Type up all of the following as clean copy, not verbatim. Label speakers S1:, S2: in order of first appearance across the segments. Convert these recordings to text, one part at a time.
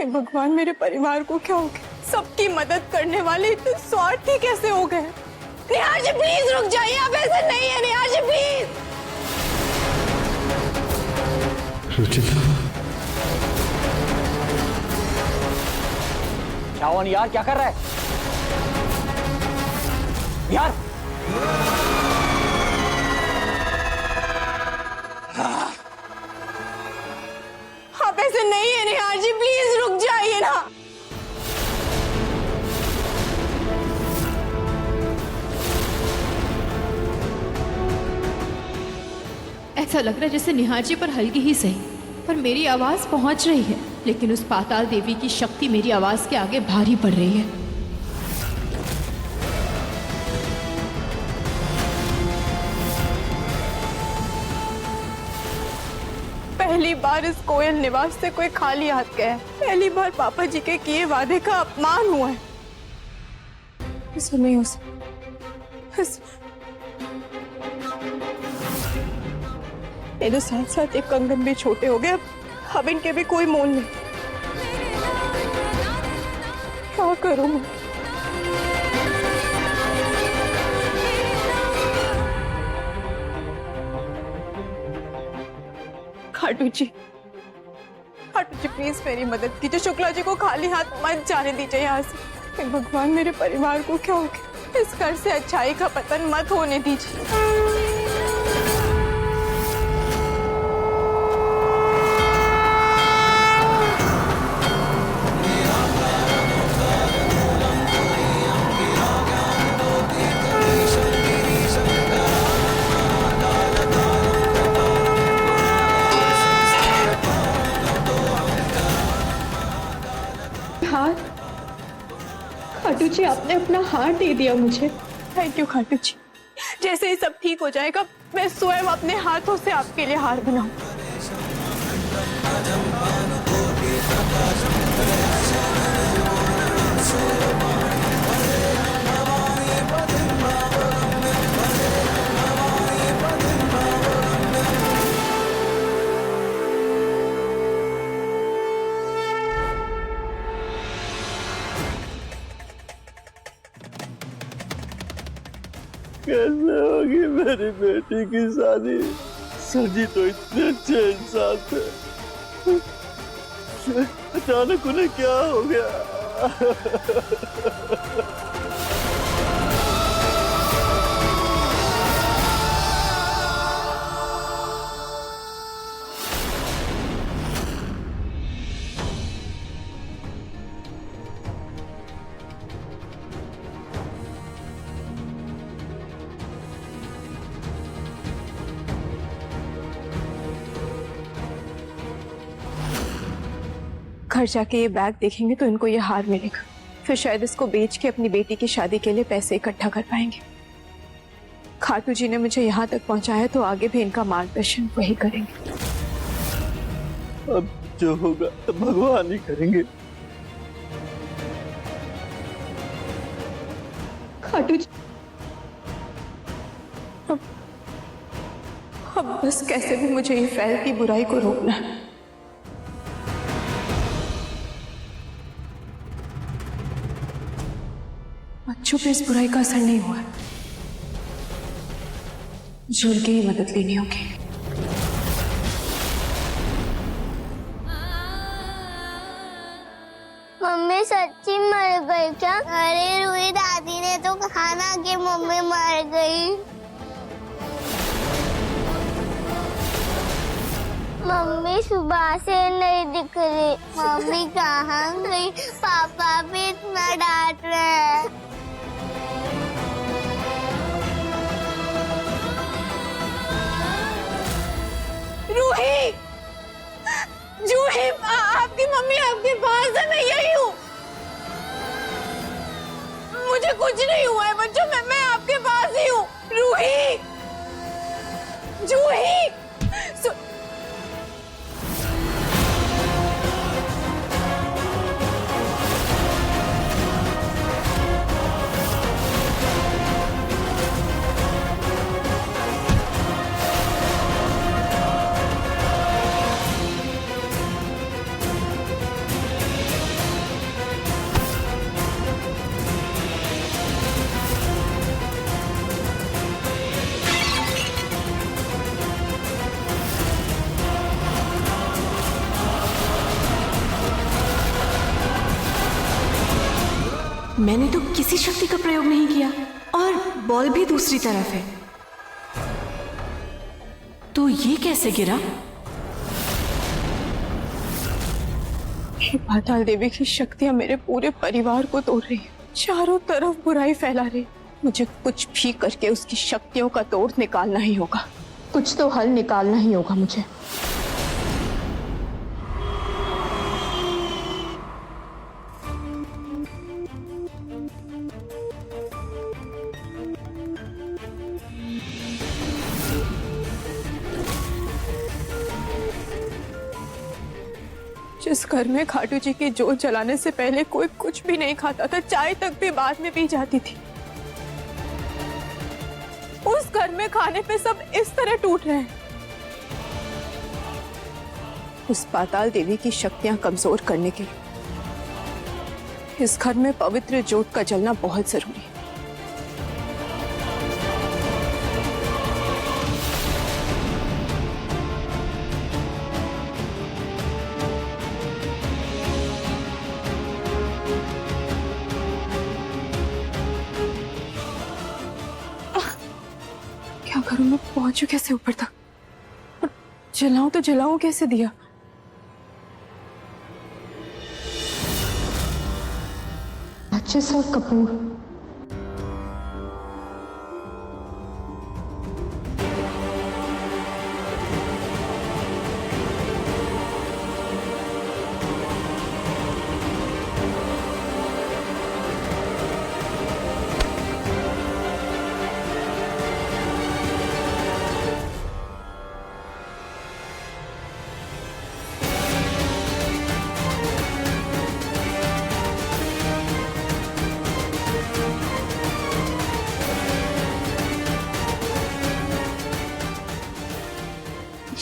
S1: हे भगवान, मेरे परिवार को क्या हो गया? सबकी मदद करने वाले इतने स्वार्थी कैसे हो गए? निहार जी प्लीज रुक जाइए, आप ऐसे नहीं है। निहार जी प्लीज।
S2: रुचिता,
S3: शावन यार क्या कर रहा है यार?
S1: आप ऐसे नहीं है निहार जी, प्लीज रुक जाइए ना।
S4: ऐसा लग रहा है जैसे निहार जी पर हल्की ही सही पर मेरी आवाज पहुंच रही है, लेकिन उस पाताल देवी की शक्ति मेरी आवाज के आगे भारी पड़ रही है।
S1: पहली बार इस कोयल निवास से कोई खाली हाथ गया है। पहली बार पापा जी के किए वादे का अपमान हुआ है। ऐसा नहीं हो सकता। मेरे साथ साथ एक कंगन भी छोटे हो गए, अब इनके भी कोई मोल नहीं। क्या करूं मैं? खाटू जी प्लीज मेरी मदद कीजिए। शुक्ला जी को खाली हाथ मत जाने दीजिए यहाँ से। हे भगवान, मेरे परिवार को क्या हो गया? इस घर से अच्छाई का पतन मत होने दीजिए।
S4: खाटू जी, आपने अपना हार दे दिया मुझे।
S1: थैंक यू खाटू जी। जैसे ही सब ठीक हो जाएगा मैं स्वयं अपने हाथों से आपके लिए हार बनाऊं।
S5: कैसे होगी मेरी बेटी की शादी? सजी तो इतने अच्छे इंसान थे, अचानक उन्हें क्या हो गया?
S1: घर जाके ये बैग देखेंगे तो इनको ये हार मिलेगा। फिर शायद इसको बेच के अपनी बेटी की शादी के लिए पैसे इकट्ठा कर पाएंगे। खाटू जी ने मुझे यहाँ तक पहुँचाया तो आगे भी इनका मार्गदर्शन वही करेंगे।
S5: अब जो होगा तो भगवान ही करेंगे।
S4: खाटू जी,
S1: अब बस कैसे भी मुझे ये फैलती बुराई को रोकना है। बच्चों पे इस बुराई का असर नहीं हुआ, जुड़ के ही मदद लेनी होगी।
S6: मम्मी सच्ची मर गई क्या? अरे रूही दादी ने तो कहा ना कि मम्मी मर गई। मम्मी सुबह से नहीं दिख रही। मम्मी कहाँ गई? पापा भी इतना डांट रहे हैं।
S1: रूही, जूही, आपकी मम्मी आपके पास है, मैं यही हूँ। मुझे कुछ नहीं हुआ है बच्चों, मैं आपके पास ही हूँ। रूही, जूही,
S7: मैंने तो किसी शक्ति का प्रयोग नहीं किया और बॉल भी दूसरी तरफ है, तो ये कैसे गिरा?
S1: ये पाताल देवी की शक्तियां मेरे पूरे परिवार को तोड़ रही है, चारों तरफ बुराई फैला रही। मुझे कुछ भी करके उसकी शक्तियों का तोड़ निकालना ही होगा, कुछ तो हल निकालना ही होगा मुझे। जिस घर में खाटू जी की जोत जलाने से पहले कोई कुछ भी नहीं खाता था, चाय तक भी बाद में पी जाती थी, उस घर में खाने पे सब इस तरह टूट रहे हैं। उस पाताल देवी की शक्तियां कमजोर करने के लिए इस घर में पवित्र जोत का जलना बहुत जरूरी है। क्या करूं मैं? पहुंचू कैसे ऊपर तक? जलाऊं तो जलाऊं कैसे दिया? माचिस और कपूर।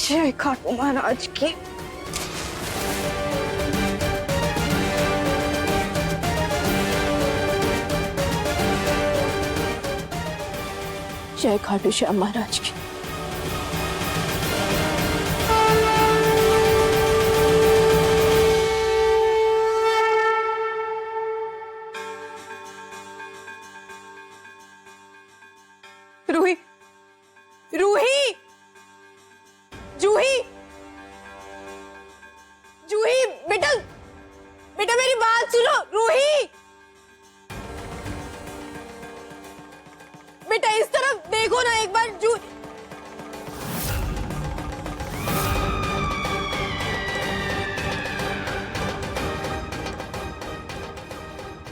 S1: जय खाटू महाराज की। जय खाटू श्याम महाराज की। रूही, रूही, जूही, जूही, बेटा, बेटा मेरी बात सुनो। रूही, बेटा इस तरफ देखो ना एक बार।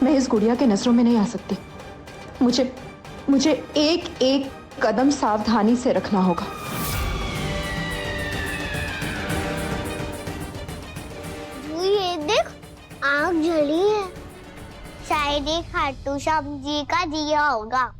S1: मैं इस गुड़िया के नजरों में नहीं आ सकती। मुझे एक एक कदम सावधानी से रखना होगा।
S6: ये देख, आग जली है, शायद ये खाटू श्याम जी का दिया होगा।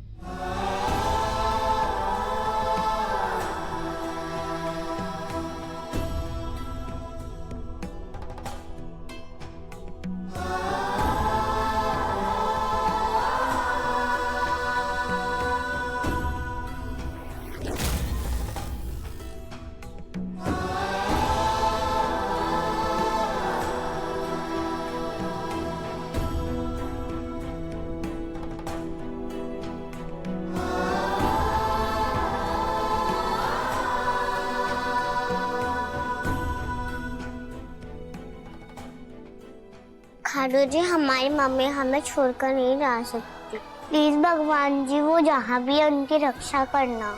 S6: खाटू जी, हमारी मम्मी हमें छोड़कर नहीं जा सकती। प्लीज भगवान जी, वो जहाँ भी है उनकी रक्षा करना।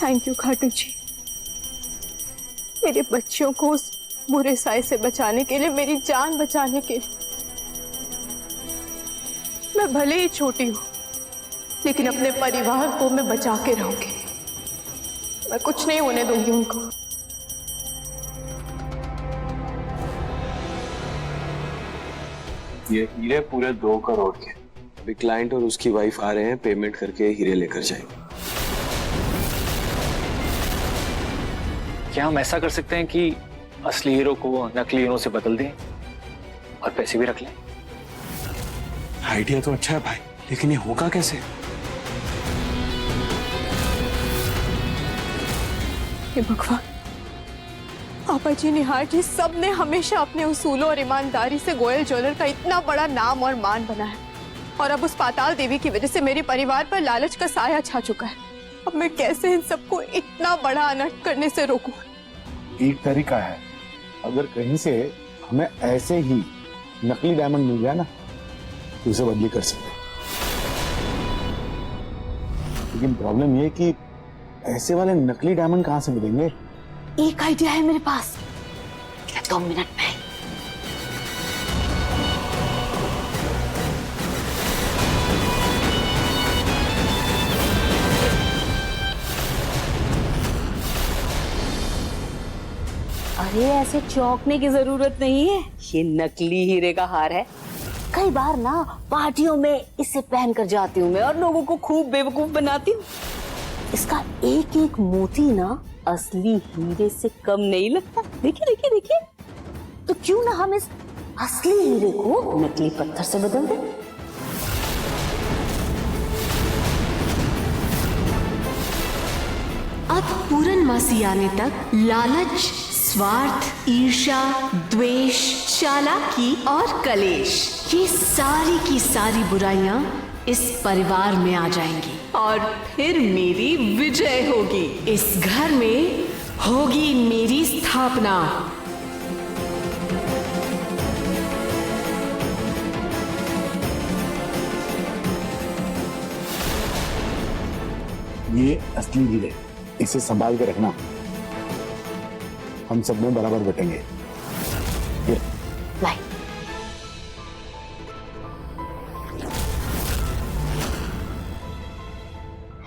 S1: थैंक यू खाटू जी, मेरे बच्चों को उस बुरे साए से बचाने के लिए, मेरी जान बचाने के लिए। मैं भले ही छोटी हूं, लेकिन अपने परिवार को मैं बचा के रहूंगी। मैं कुछ नहीं होने दूंगी उनको।
S5: ये हीरे पूरे 2 करोड़ के। अभी क्लाइंट और उसकी वाइफ आ रहे हैं, पेमेंट करके हीरे लेकर जाएंगे।
S3: क्या हम ऐसा कर सकते हैं कि असली हीरो को नकली हीरो से बदल दें और पैसे भी रख लें?
S2: आइडिया तो अच्छा है भाई,
S8: लेकिन ये होगा कैसे?
S1: हे भगवान, पापा जी, निहार जी, सब ने हमेशा अपने उसूलों और ईमानदारी से गोयल ज्वेलर का इतना बड़ा नाम और मान बनाया, और अब उस पाताल देवी की वजह से मेरे परिवार पर लालच का साया छा चुका है। अब मैं कैसे इन सबको इतना बड़ा अनर्थ करने से रोकूं?
S2: एक तरीका है, अगर कहीं से हमें ऐसे ही नकली डायमंड मिल जाए ना तो उसे बदली कर सकते हैं। लेकिन प्रॉब्लम ये कि ऐसे वाले नकली डायमंड कहां से मिलेंगे?
S7: एक आइडिया है मेरे पास, 2 मिनट में।
S9: अरे ऐसे चौंकने की जरूरत नहीं है, ये नकली हीरे का हार है। कई बार ना पार्टियों में इसे पहन कर जाती हूँ मैं और लोगों को खूब बेवकूफ बनाती हूँ। इसका एक एक मोती ना असली हीरे से कम नहीं लगता। देखिए देखिए देखिए, तो क्यों ना हम इस असली हीरे को नकली पत्थर से बदल दें।
S7: अब पूर्णमासी आने तक लालच, स्वार्थ, ईर्ष्या, द्वेष, चालाकी और कलेश, ये सारी की सारी बुराइयां इस परिवार में आ जाएंगी और फिर मेरी विजय होगी। इस घर में होगी मेरी स्थापना।
S2: ये असली हीरे, इसे संभाल के रखना, हम सब में बराबर बटेंगे।
S9: लाई।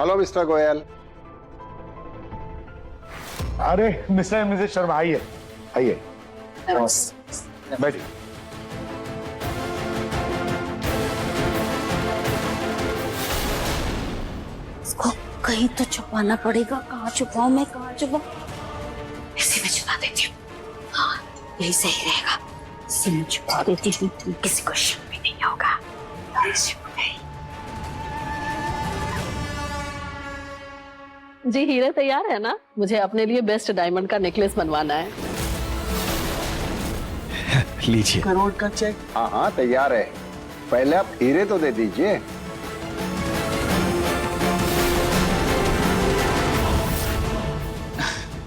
S10: Hello mister Goyal.
S2: अरे मिस्टर एंड मिसेस शर्मा, आइए आइए, बैठिए।
S9: इसको कहीं तो छुपाना पड़ेगा। कहाँ छुपाऊं मैं, कहाँ छुपाऊं? इसी में छुपा देती हूँ। हाँ, यही सही रहेगा। इसी में छुपा देती हूँ, किसी को शक भी नहीं होगा।
S11: जी हीरे तैयार है ना? मुझे अपने लिए बेस्ट डायमंड का नेकलेस बनवाना है।
S8: लीजिए।
S10: करोड़ का चेक। हाँ हाँ तैयार है, पहले आप हीरे तो दे दीजिए।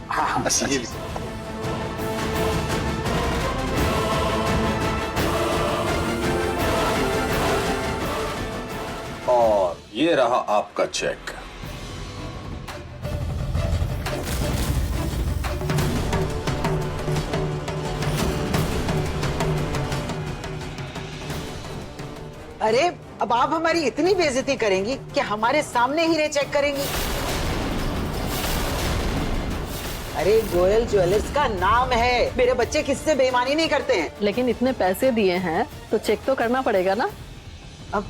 S8: हाँ,
S12: और ये रहा आपका चेक।
S13: अरे अब आप हमारी इतनी बेइज्जती करेंगी कि हमारे सामने हीरे चेक करेंगी? अरे गोयल ज्वेलर्स का नाम है, मेरे बच्चे किससे बेईमानी नहीं करते हैं।
S11: लेकिन इतने पैसे दिए हैं तो चेक तो करना पड़ेगा ना।
S13: अब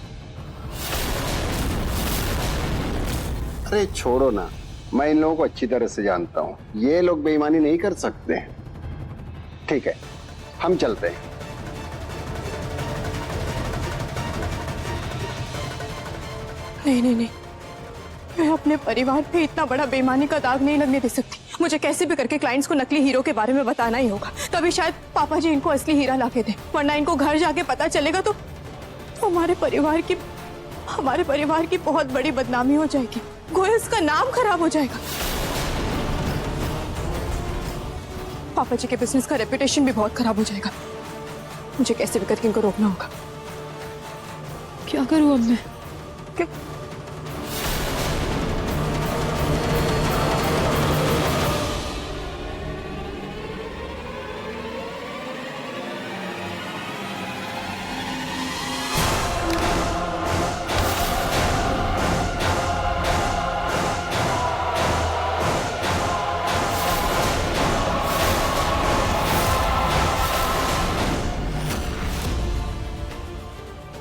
S10: अरे छोड़ो ना, मैं इन लोगों को अच्छी तरह से जानता हूँ, ये लोग बेईमानी नहीं कर सकते हैं। ठीक है, हम चलते हैं।
S1: नहीं नहीं नहीं, मैं अपने परिवार पे इतना बड़ा बेईमानी का दाग नहीं लगने दे सकती। मुझे कैसे भी करके क्लाइंट्स को नकली हीरो के बारे में बताना ही होगा, तभी शायद पापा जी इनको असली हीरा लाके दें। वरना इनको घर जाके पता चलेगा तो हमारे परिवार की बहुत बड़ी बदनामी हो जाएगी। गोयल्स का नाम खराब हो जाएगा। पापा जी के बिजनेस का रेपुटेशन भी बहुत खराब हो जाएगा। मुझे कैसे भी करके इनको रोकना होगा। क्या करूं अब मैं? क्या?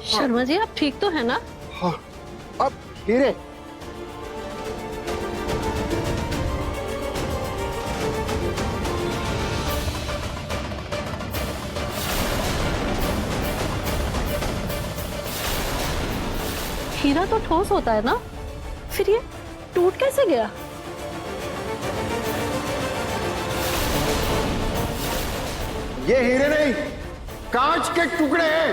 S11: शर्मा जी आप ठीक तो है ना?
S10: हाँ, अब हीरे।
S11: हीरा तो ठोस होता है ना, फिर ये टूट कैसे गया?
S10: ये हीरे नहीं, कांच के टुकड़े हैं।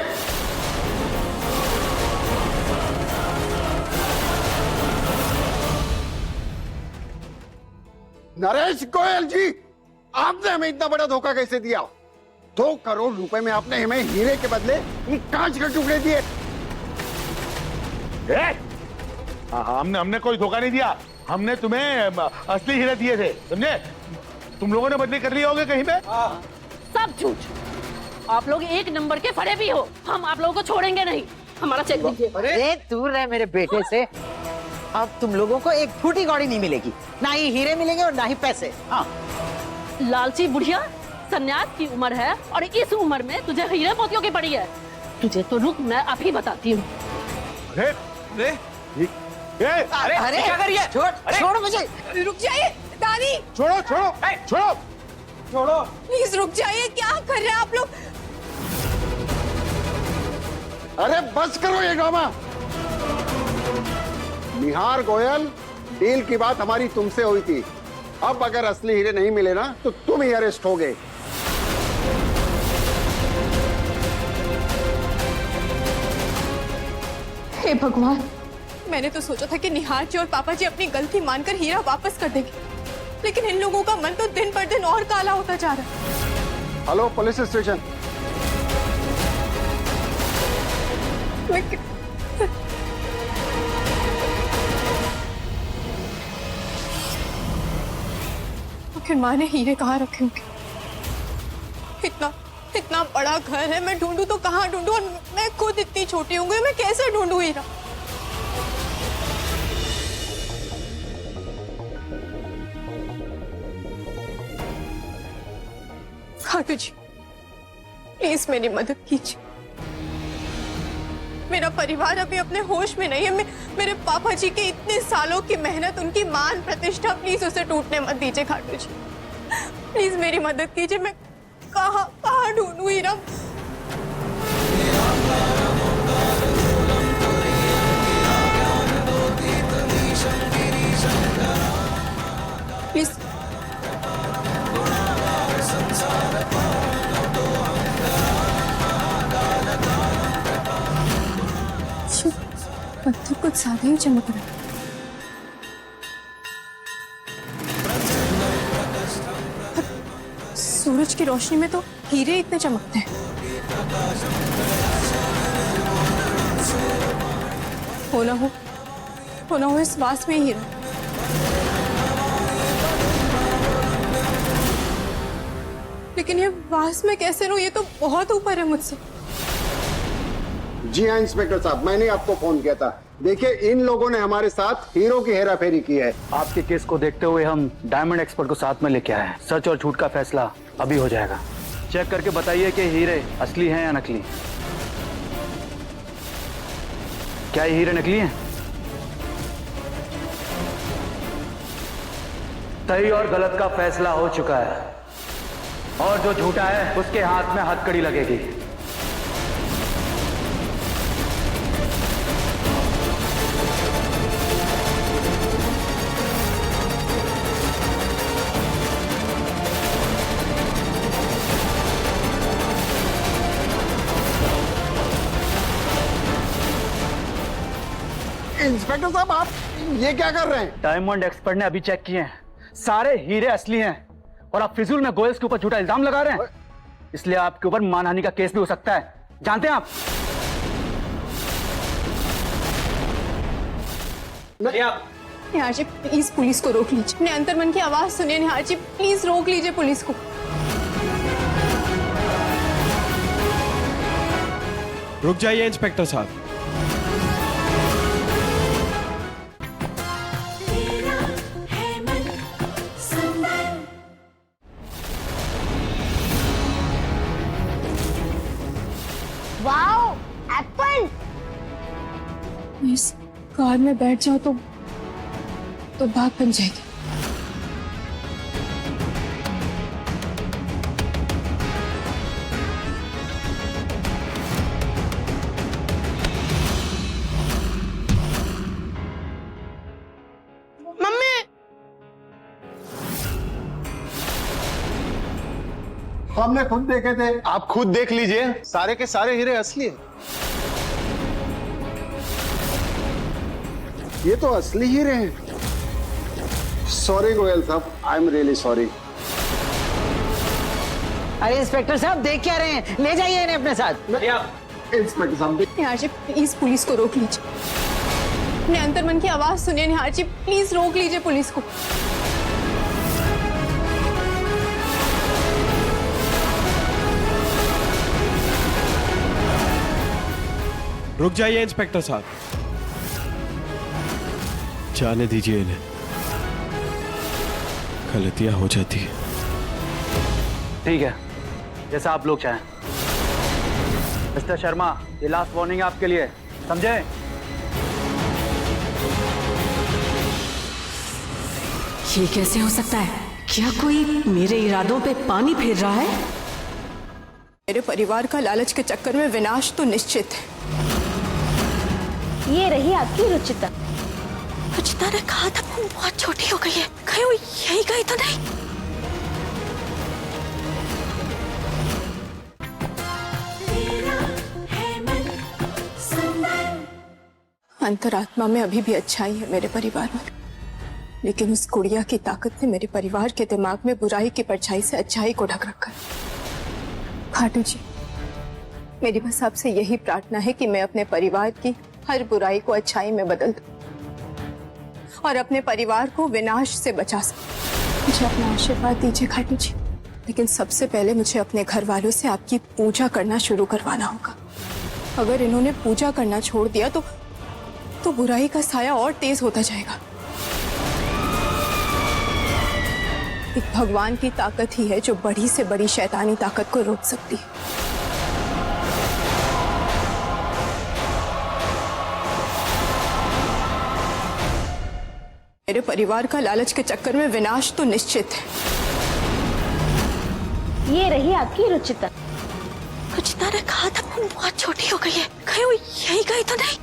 S10: नरेश गोयल जी, आपने हमें इतना बड़ा धोखा कैसे दिया? 2 करोड़ रुपए में आपने हमें हीरे के बदले ये कांच के टुकड़े दिए।
S2: हमने कोई धोखा नहीं दिया, हमने तुम्हें असली हीरे दिए थे, समझे? तुम लोगों ने बदली कर ली होगी कहीं पे।
S11: सब झूठ। आप लोग एक नंबर के फरे भी हो। हम आप लोगों को छोड़ेंगे नहीं। हमारा चेक दीजिए।
S13: अरे दूर रहे मेरे बेटे से। अब तुम लोगों को एक फूटी कौड़ी नहीं मिलेगी, ना ही हीरे मिलेंगे और ना ही पैसे। हाँ,
S11: लालची बुढ़िया, सन्यास की उम्र है और इस उम्र में तुझे हीरे मोतियों की पड़ी है। तुझे तो रुक, मैं अभी बताती हूँ।
S2: अरे
S13: अरे क्या करिए? छोड़ मुझे।
S1: रुक जाइए दादी,
S2: छोड़ो छोड़ो छोड़ो छोड़ो,
S1: प्लीज रुक जाइए। क्या कर रहे हैं आप लोग?
S10: अरे बस करो ये ड्रामा। निहार गोयल, डील की बात हमारी तुमसे हुई थी। अब अगर असली हीरे नहीं मिले ना तो तुम ही अरेस्ट होगे।
S1: हे भगवान, मैंने तो सोचा था कि निहार जी और पापा जी अपनी गलती मानकर हीरा वापस कर देंगे, लेकिन इन लोगों का मन तो दिन पर दिन और काला होता जा रहा है।
S10: Hello police station.
S1: आखिर माँ ने हीरे कहाँ रखे होंगे? इतना बड़ा घर है, मैं ढूंढूं तो कहाँ ढूंढूं? और मैं खुद इतनी छोटी हूँ, मैं कैसे ढूंढूं हीरा? खाटू जी, प्लीज मेरी मदद कीजिए। मेरा परिवार अभी अपने होश में नहीं है। मेरे पापा जी के इतने सालों की मेहनत, उनकी मान प्रतिष्ठा, प्लीज उसे टूटने मत दीजिए खाटू जी। प्लीज मेरी मदद कीजिए। मैं कहाँ ढूंढूं हीरा? प्लीज पत्थर कुछ ज्यादा ही चमक रहा है। सूरज की रोशनी में तो हीरे इतने चमकते हैं। होना हो इस वास में हीरा। लेकिन ये वास में कैसे रहूं? ये तो बहुत ऊपर है मुझसे।
S10: जी हाँ इंस्पेक्टर साहब, मैंने आपको फोन किया था। देखिए, इन लोगों ने हमारे साथ हीरो की हेराफेरी की है।
S8: आपके केस को देखते हुए हम डायमंड एक्सपर्ट को साथ में लेके आए हैं। सच और झूठ का फैसला अभी हो जाएगा। चेक करके बताइए कि हीरे असली हैं या नकली। क्या ये हीरे नकली हैं? सही और गलत का फैसला हो चुका है और जो झूठा है उसके हाथ में हथकड़ी लगेगी।
S10: इंस्पेक्टर साहब, आप ये क्या कर रहे हैं?
S8: डायमंड एक्सपर्ट ने अभी चेक किए हैं, सारे हीरे असली हैं और आप फिजूल में गोयल्स के ऊपर झूठा इल्जाम लगा रहे हैं। इसलिए आपके ऊपर मानहानि का केस भी हो सकता है। जानते हैं आप?
S1: निहार जी प्लीज पुलिस को रोक लीजिए। अपने अंतर्मन की आवाज सुनिए निहार जी, प्लीज रोक लीजिए पुलिस को।
S14: रुक जाइए इंस्पेक्टर साहब।
S6: Wow, Apple.
S1: इस कार में बैठ जाओ तो बात बन जाएगी।
S10: हमने खुद देखे थे।
S2: आप खुद देख लीजिए, सारे के सारे हीरे असली हैं।
S10: ये तो असली हीरे हैं। सॉरी गोयल साहब, आई एम रियली सॉरी।
S13: अरे इंस्पेक्टर साहब देख क्या रहे हैं, ले जाइए इन्हें अपने साथ।
S10: इंस्पेक्टर साहब
S1: निहार जी प्लीज पुलिस को रोक लीजिए। अपने अंतर्मन की आवाज सुनिए निहार जी, प्लीज रोक लीजिए पुलिस को।
S14: रुक जाइए इंस्पेक्टर साहब, जाने दीजिए इन्हें, गलतियां हो जाती है।
S8: ठीक है, जैसा आप लोग चाहें। मिस्टर शर्मा, ये लास्ट वार्निंग है आपके लिए, समझे?
S7: ये कैसे हो सकता है? क्या कोई मेरे इरादों पे पानी फेर रहा है?
S1: मेरे परिवार का लालच के चक्कर में विनाश तो निश्चित है।
S6: ये रही आपकी रुचिता।
S7: रुचिता ने कहा था वो बहुत छोटी हो गई है, कहीं वो यही गई तो नहीं?
S1: अंतरात्मा में अभी भी अच्छाई है मेरे परिवार में, लेकिन उस गुड़िया की ताकत ने मेरे परिवार के दिमाग में बुराई की परछाई से अच्छाई को ढक रखा। खाटू जी, मेरी बस आपसे यही प्रार्थना है कि मैं अपने परिवार की हर बुराई को अच्छाई में बदल दूं और अपने परिवार को विनाश से बचा सकूं। मुझे अपना आशीर्वाद दीजिए खाटू जी, लेकिन सबसे पहले मुझे अपने घर वालों से आपकी पूजा करना शुरू करवाना होगा। अगर इन्होंने पूजा करना छोड़ दिया तो बुराई का साया और तेज होता जाएगा। एक भगवान की ताकत ही है जो बड़ी से बड़ी शैतानी ताकत को रोक सकती है। मेरे परिवार का लालच के चक्कर में विनाश तो निश्चित है।
S6: ये रही आपकी रुचिता।
S7: रुचिता ने कहा था वो बहुत छोटी हो गई है, कहीं वो यही गई तो नहीं?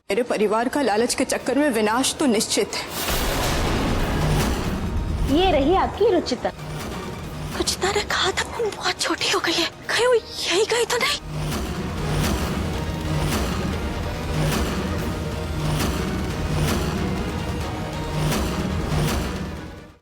S1: मेरे परिवार का लालच के चक्कर में विनाश तो निश्चित है।
S6: ये रही आपकी रुचिता।
S7: रुचिता ने कहा था वो बहुत छोटी हो गई है, कहीं वो यही गई तो नहीं?